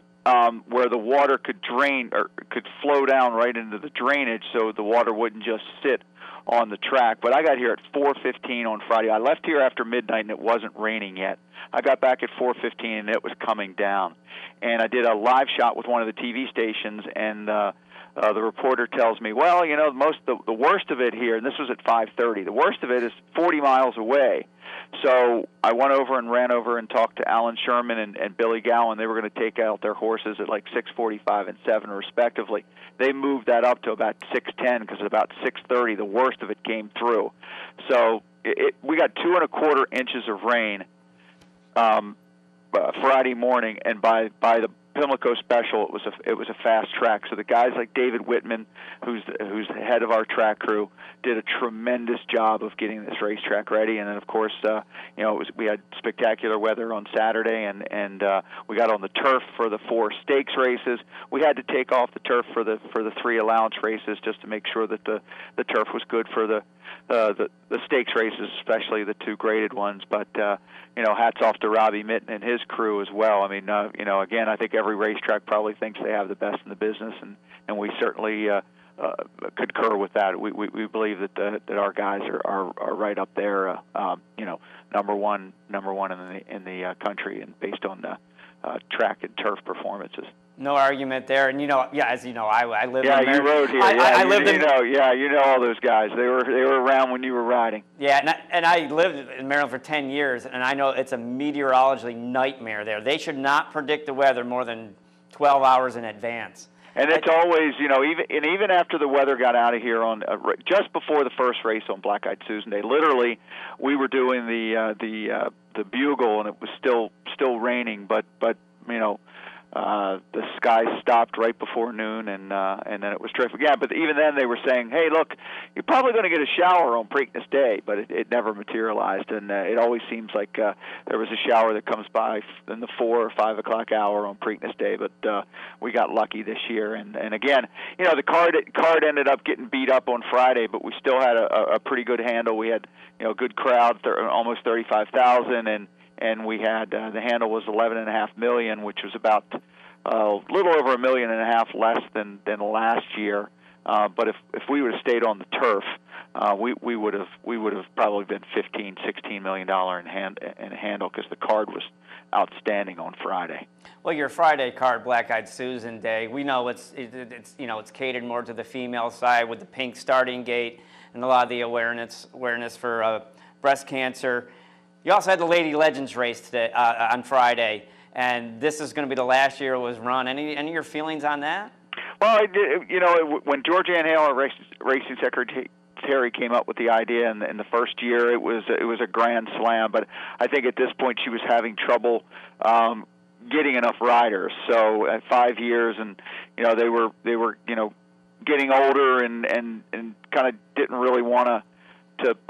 where the water could drain or could flow down right into the drainage, so the water wouldn't just sit on the track. But I got here at 4:15 on Friday. I left here after midnight, and it wasn't raining yet. I got back at 4:15, and it was coming down. And I did a live shot with one of the TV stations, and the reporter tells me, well, you know, the worst of it here, and this was at 5:30. The worst of it is 40 miles away. So I went over and ran over and talked to Alan Sherman and Billy Gowan. They were going to take out their horses at like 6:45 and 7 respectively. They moved that up to about 6:10 because at about 6:30 the worst of it came through. So we got 2 1/4 inches of rain Friday morning, and by the Pimlico Special, it was a fast track. So the guys like David Whitman, who's the head of our track crew, did a tremendous job of getting this racetrack ready. And then, of course, we had spectacular weather on Saturday, and we got on the turf for the 4 stakes races. We had to take off the turf for the 3 allowance races just to make sure that the turf was good for the stakes races, especially the 2 graded ones. But hats off to Robbie Mitten and his crew as well. I mean, again, I think every racetrack probably thinks they have the best in the business, and we certainly concur with that. We believe that our guys are right up there, number one in the country, and based on track and turf performances. No argument there, and as you know, I live. Yeah, in you rode here. I lived in. You know all those guys. They were around when you were riding. Yeah, and I lived in Maryland for 10 years, and I know it's a meteorology nightmare there. They should not predict the weather more than 12 hours in advance. And it's always, even after the weather got out of here on just before the first race on Black Eyed Susan Day, literally, we were doing the bugle, and it was still raining, but the sky stopped right before noon, and then it was terrific. Yeah, but even then they were saying, hey, look, you're probably going to get a shower on Preakness Day, but it never materialized, and it always seems like there was a shower that comes by in the 4 or 5 o'clock hour on Preakness Day, but we got lucky this year. And again, the card ended up getting beat up on Friday, but we still had a pretty good handle. We had a good crowd, almost 35,000, and we had the handle was $11.5 million, which was about a little over $1.5 million less than last year. But if we would have stayed on the turf, we would have probably been $15-16 million in handle, because the card was outstanding on Friday. Well, your Friday card, Black Eyed Susan Day, we know it's catered more to the female side with the pink starting gate and a lot of the awareness for breast cancer. You also had the Lady Legends race today on Friday, and this is going to be the last year it was run. Any of your feelings on that? Well, when George Ann Hale, our racing secretary, came up with the idea in the first year, it was a grand slam. But I think at this point she was having trouble getting enough riders. So at 5 years, and they were getting older and kind of didn't really want to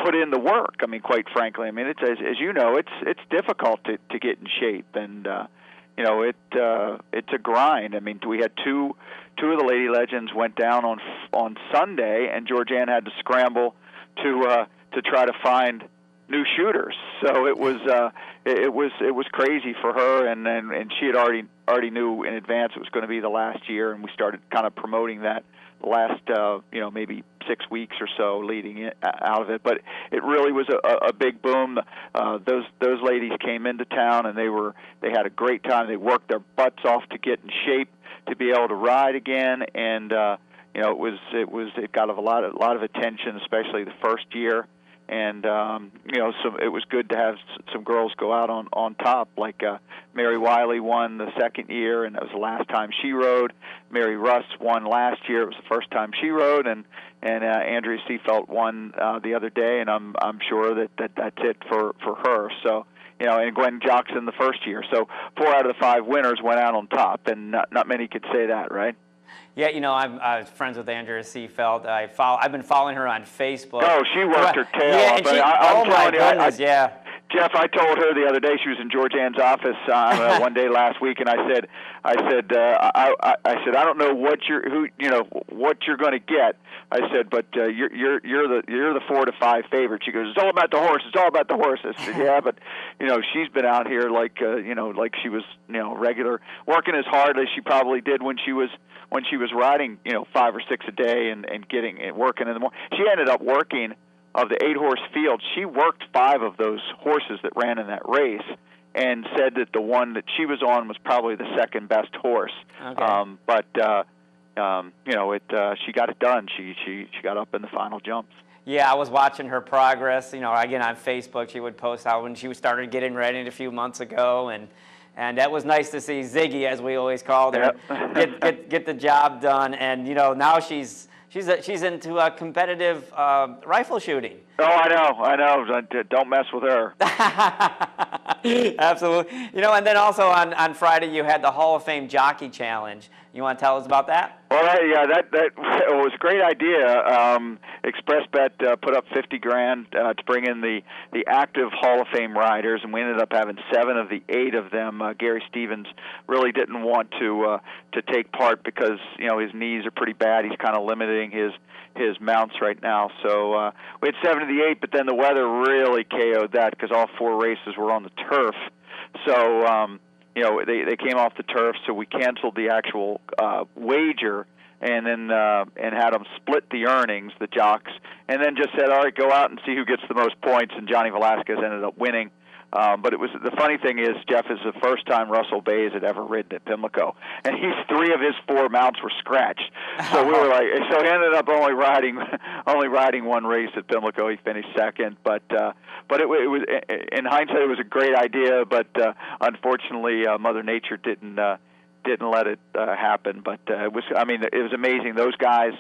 put in the work. I mean, quite frankly, it's as you know, it's difficult to get in shape, and it's a grind. I mean, we had two of the Lady Legends went down on Sunday, and Georgianne had to scramble to try to find new shooters. So it was crazy for her, and she had already knew in advance it was going to be the last year, and we started kind of promoting that the last maybe 6 weeks or so leading out of it. But it really was a big boom. Those ladies came into town, and they had a great time. They worked their butts off to get in shape to be able to ride again, and it got a lot of attention, especially the first year. And so it was good to have some girls go out on top, like Mary Wiley won the second year, and that was the last time she rode. Mary Russ won last year; it was the first time she rode, and Andrea Seafelt won the other day, and I'm sure that's it for her. So and Gwen Joxon the first year. So 4 out of the 5 winners went out on top, and not many could say that, right? Yeah, I'm friends with Andrea Seafelt. I've been following her on Facebook. Oh, she worked her tail off. And oh my goodness, yeah. Jeff, I told her the other day, she was in Georgianne's office one day last week, and I said, I don't know what you're going to get. I said, but you're the 4 to 5 favorite. She goes, it's all about the horse. It's all about the horse. I said, yeah, but she's been out here like she was regular, working as hard as she probably did when she was riding 5 or 6 a day and working in the morning. She ended up working. Of the 8-horse field, she worked 5 of those horses that ran in that race, and said that the one that she was on was probably the second best horse. Okay. But she got it done. She got up in the final jumps. Yeah, I was watching her progress. Again on Facebook, she would post how when she started getting ready a few months ago, and that was nice to see Ziggy, as we always called her, get the job done. And now she's into competitive rifle shooting. Oh, I know. Don't mess with her. Absolutely. And then also on Friday you had the Hall of Fame Jockey Challenge. You want to tell us about that? Well, that was a great idea. ExpressBet put up $50,000 to bring in the active Hall of Fame riders, and we ended up having 7 of the 8 of them. Gary Stevens really didn't want to take part because his knees are pretty bad. He's kind of limiting his mounts right now. So we had 7 of the 8, but then the weather really KO'd that because all 4 races were on the turf. So they came off the turf, so we canceled the actual wager and then and had them split the earnings, the jocks, and then just said, all right, go out and see who gets the most points, and Johnny Velasquez ended up winning. But the funny thing is, Jeff, is the first time Russell Bays had ever ridden at Pimlico, and 3 of his 4 mounts were scratched. So we were so he ended up only riding 1 race at Pimlico. He finished second, but it was, in hindsight, it was a great idea. But unfortunately, Mother Nature didn't let it happen. But it was amazing. Those guys.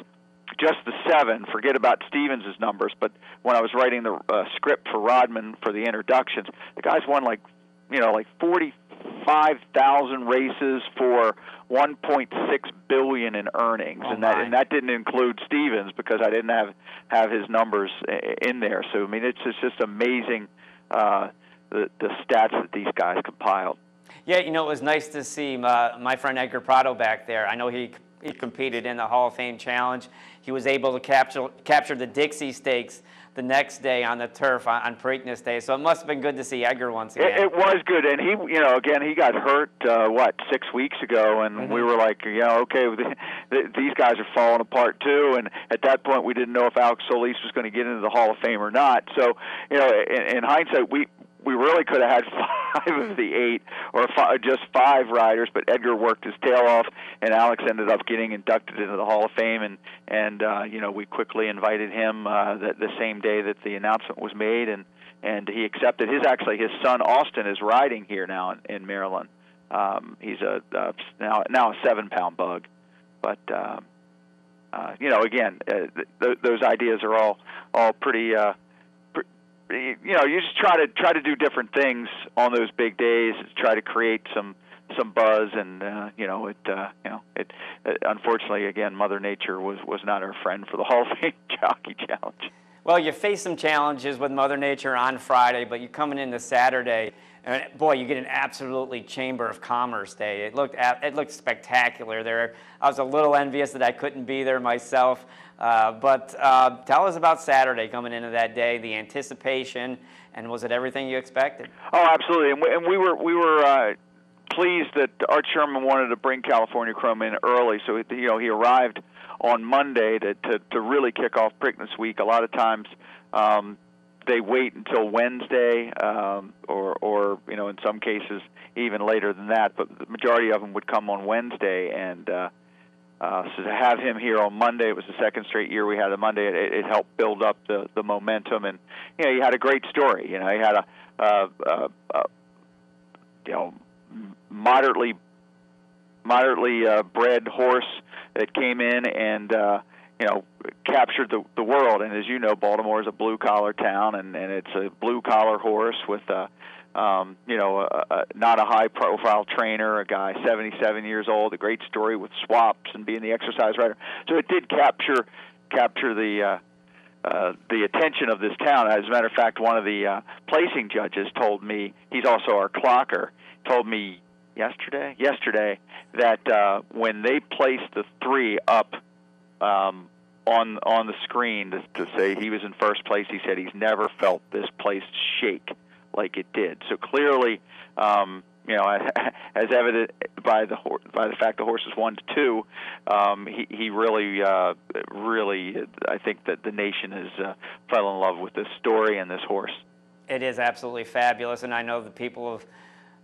Just the 7, forget about Stevens' numbers, but when I was writing the script for Rodman for the introductions, the guys won like 45,000 races for $1.6 billion in earnings, and that didn't include Stevens because I didn't have his numbers in there. So it's just amazing the stats that these guys compiled. Yeah, it was nice to see my friend Edgar Prado back there. I know he competed in the Hall of Fame Challenge. He was able to capture the Dixie Stakes the next day on the turf on Preakness Day. So it must have been good to see Edgar once again. It was good, and he, again, he got hurt 6 weeks ago, and we were like, okay, these guys are falling apart too. And at that point, we didn't know if Alex Solis was going to get into the Hall of Fame or not. So, in hindsight, we really could have had 5 of the 8 or just 5 riders, but Edgar worked his tail off, and Alex ended up getting inducted into the Hall of Fame, and we quickly invited him the same day that the announcement was made, and he accepted. His son Austin is riding here now in Maryland. He's now a 7-pound bug, but again, those ideas are all pretty. You just try to do different things on those big days, try to create some buzz, and unfortunately, again, Mother Nature was not our friend for the Hall of Fame Jockey Challenge. Well, you face some challenges with Mother Nature on Friday, but you're coming into Saturday, and boy, you get an absolutely Chamber of Commerce day. It looked spectacular there. I was a little envious that I couldn't be there myself. But tell us about Saturday coming into that day, the anticipation, and was it everything you expected? Oh, absolutely, and we were pleased that Art Sherman wanted to bring California Chrome in early, so he arrived on Monday to really kick off Preakness Week. A lot of times they wait until Wednesday, or in some cases even later than that, but the majority of them would come on Wednesday, and so to have him here on Monday, it was the second straight year we had a Monday. It helped build up the momentum, and he had a great story. He had a moderately bred horse that came in and captured the world. And as you know, Baltimore is a blue collar town, and it's a blue collar horse with not a high-profile trainer, a guy 77 years old, a great story with swaps and being the exercise rider. So it did capture the attention of this town. As a matter of fact, one of the placing judges told me, he's also our clocker, told me yesterday that when they placed the 3 up on the screen to say he was in first place, he said he's never felt this place shake like it did. So clearly, as evident by the fact the horse is 1-2, he really, I think that the nation has fell in love with this story and this horse. It is absolutely fabulous, and I know the people of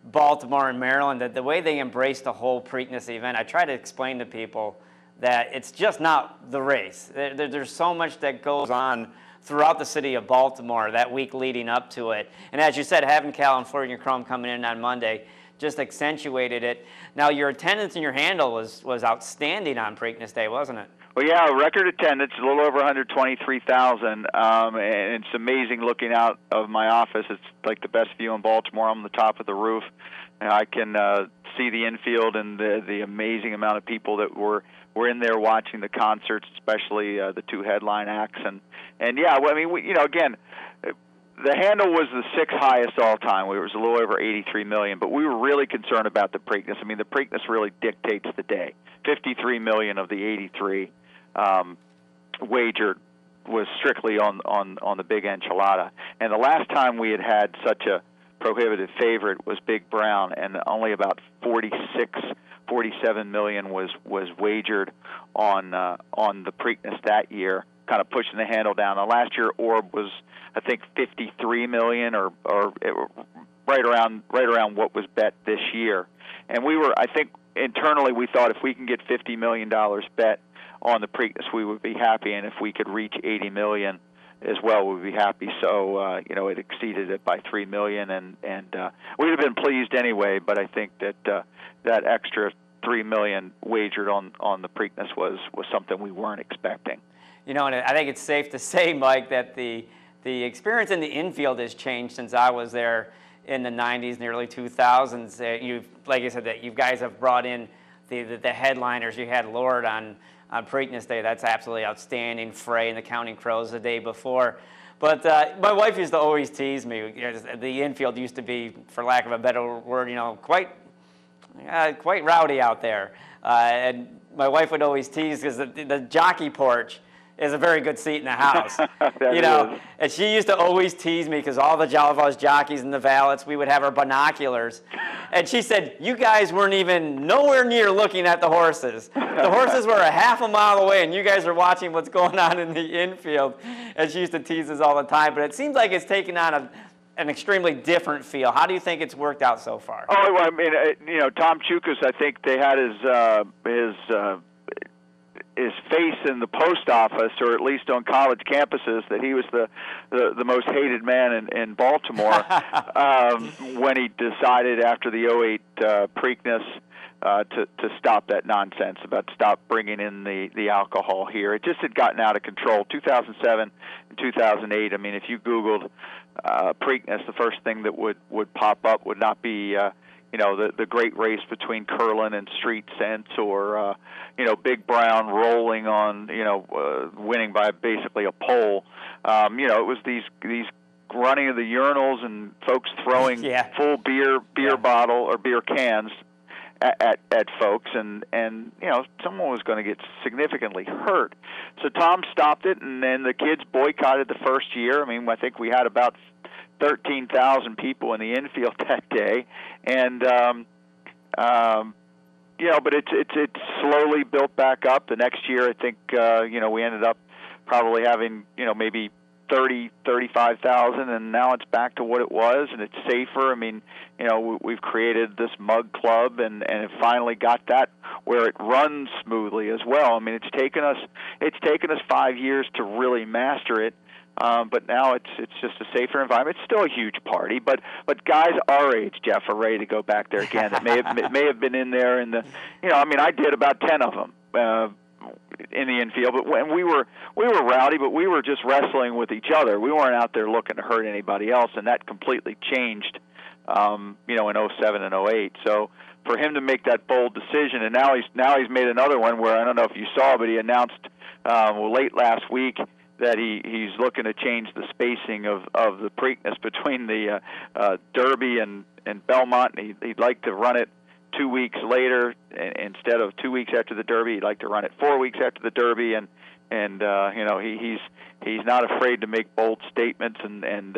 Baltimore and Maryland, that the way they embrace the whole Preakness event, I try to explain to people, that it's just not the race. There's so much that goes on throughout the city of Baltimore that week leading up to it. And as you said, having California Chrome coming in on Monday just accentuated it. Now, your attendance and your handle was outstanding on Preakness Day, wasn't it? Well, yeah, record attendance, a little over 123,000, and it's amazing looking out of my office. It's like the best view in Baltimore. I'm on the top of the roof, and I can see the infield and the amazing amount of people that were in there watching the concerts, especially the two headline acts. And yeah, well, I mean, again, the handle was the sixth highest all time. It was a little over 83 million, but we were really concerned about the Preakness. I mean, the Preakness really dictates the day. 53 million of the 83 wagered was strictly on the big enchilada. And the last time we had such a prohibitive favorite was Big Brown, and only about 47 million was wagered on the Preakness that year, kind of pushing the handle down. Now, last year Orb was, I think, 53 million, or right around what was bet this year. And I think internally we thought if we can get $50 million bet on the Preakness, we would be happy, and if we could reach 80 million as well, we'd be happy. So it exceeded it by 3 million, and we'd have been pleased anyway. But I think that that extra 3 million wagered on the Preakness was something we weren't expecting. And I think it's safe to say, Mike, that the experience in the infield has changed since I was there in the 90s and the early 2000s. Like I said, that you guys have brought in the headliners. You had Lord on Preakness Day. That's absolutely outstanding. Frey and the Counting Crows the day before. But my wife used to always tease me. The infield used to be, for lack of a better word, quite rowdy out there. And my wife would always tease because the jockey porch is a very good seat in the house. And she used to always tease me because all the Jolly jockeys and the valets, we would have our binoculars. And she said, you guys weren't even nowhere near looking at the horses. The horses were a half a mile away, and you guys are watching what's going on in the infield. And she used to tease us all the time. But it seems like it's taken on an extremely different feel. How do you think it's worked out so far? Oh, well, I mean, Tom Chukas, I think they had his face in the post office, or at least on college campuses, that he was the most hated man in Baltimore when he decided after the 08 Preakness to stop that nonsense about stop bringing in the alcohol here. It just had gotten out of control. 2007 and 2008, I mean, if you Googled Preakness, the first thing that would pop up would not be the great race between Curlin and Street Sense, or Big Brown rolling on winning by basically a pole. It was these running of the urinals and folks throwing full beer bottle or beer cans at folks, and someone was going to get significantly hurt. So Tom stopped it, and then the kids boycotted the first year. I mean, I think we had about 13,000 people in the infield that day, and but it's slowly built back up. The next year, I think we ended up probably having maybe 35,000, and now it's back to what it was, and it's safer. I mean, we've created this mug club, and it finally got that where it runs smoothly as well. I mean, it's taken us 5 years to really master it. But now it's just a safer environment. It's still a huge party, but guys our age, Jeff, are ready to go back there again. That may have been in there in the, I did about 10 of them in the infield. But when we were rowdy, but we were just wrestling with each other. We weren't out there looking to hurt anybody else, and that completely changed, in 07 and 08. So for him to make that bold decision, and now he's made another one where I don't know if you saw, but he announced late last week that he's looking to change the spacing of the Preakness between the Derby and Belmont. He'd like to run it 2 weeks later instead of 2 weeks after the Derby. He'd like to run it 4 weeks after the Derby, and he's not afraid to make bold statements, and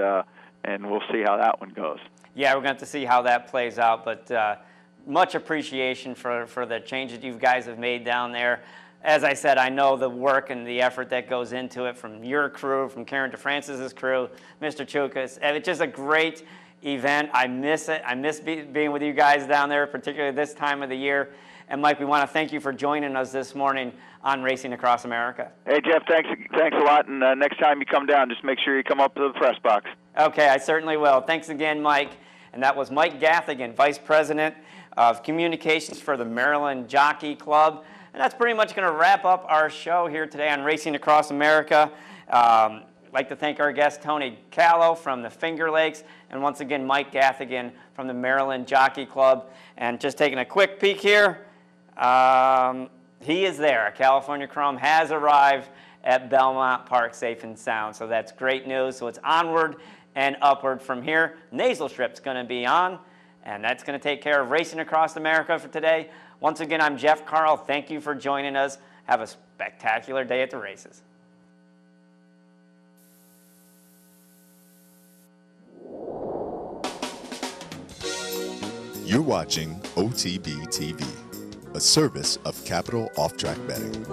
we'll see how that one goes. Yeah, we're going to see how that plays out, but much appreciation for the changes you guys have made down there. As I said, I know the work and the effort that goes into it from your crew, from Karen DeFrancis's crew, Mr. Chukas. And it's just a great event. I miss it. I miss being with you guys down there, particularly this time of the year. And Mike, we want to thank you for joining us this morning on Racing Across America. Hey, Jeff, thanks a lot. And next time you come down, just make sure you come up to the press box. Okay, I certainly will. Thanks again, Mike. And that was Mike Gathigan, Vice President of Communications for the Maryland Jockey Club. And that's pretty much going to wrap up our show here today on Racing Across America. I'd like to thank our guest, Tony Callow from the Finger Lakes, and once again, Mike Gathigan from the Maryland Jockey Club. And just taking a quick peek here, he is there. California Chrome has arrived at Belmont Park safe and sound, so that's great news. So it's onward and upward from here. Nasal Strip's going to be on, and that's going to take care of Racing Across America for today. Once again, I'm Jeff Carl. Thank you for joining us. Have a spectacular day at the races. You're watching OTB TV, a service of Capital Off-Track Betting.